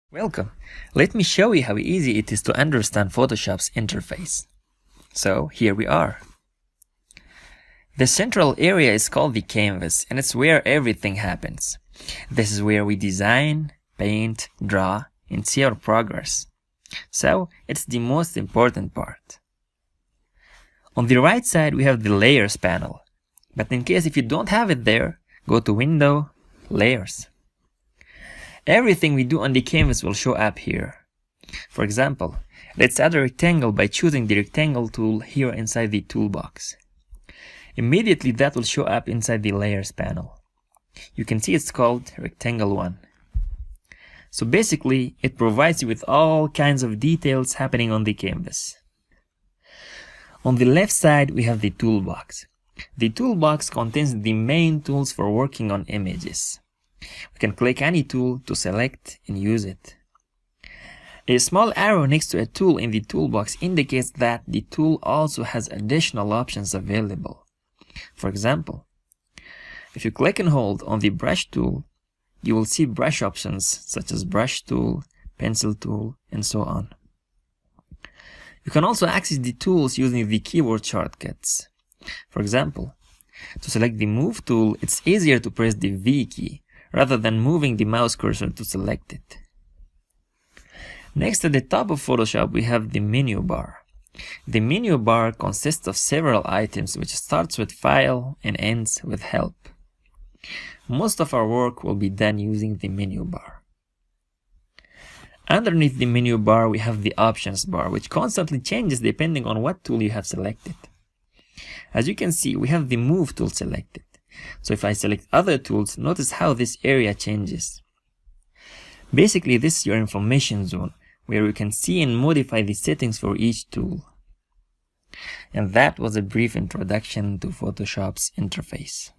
Welcome! Let me show you how easy it is to understand Photoshop's interface. So here we are. The central area is called the canvas, and it's where everything happens. This is where we design, paint, draw, and see our progress. So it's the most important part. On the right side we have the Layers panel, but in case if you don't have it there, go to Window, Layers. Everything we do on the canvas will show up here. For example, let's add a rectangle by choosing the rectangle tool here inside the toolbox. Immediately that will show up inside the Layers panel. You can see it's called Rectangle 1. So basically, it provides you with all kinds of details happening on the canvas. On the left side, we have the toolbox. The toolbox contains the main tools for working on images. We can click any tool to select and use it. A small arrow next to a tool in the toolbox indicates that the tool also has additional options available. For example, if you click and hold on the brush tool, you will see brush options such as brush tool, pencil tool, and so on. You can also access the tools using the keyboard shortcuts. For example, to select the Move tool, it's easier to press the V key rather than moving the mouse cursor to select it. Next, at the top of Photoshop, we have the menu bar. The menu bar consists of several items which starts with File and ends with Help. Most of our work will be done using the menu bar. Underneath the menu bar, we have the Options bar, which constantly changes depending on what tool you have selected. As you can see, we have the Move tool selected. So if I select other tools, notice how this area changes. Basically, this is your information zone, where you can see and modify the settings for each tool. And that was a brief introduction to Photoshop's interface.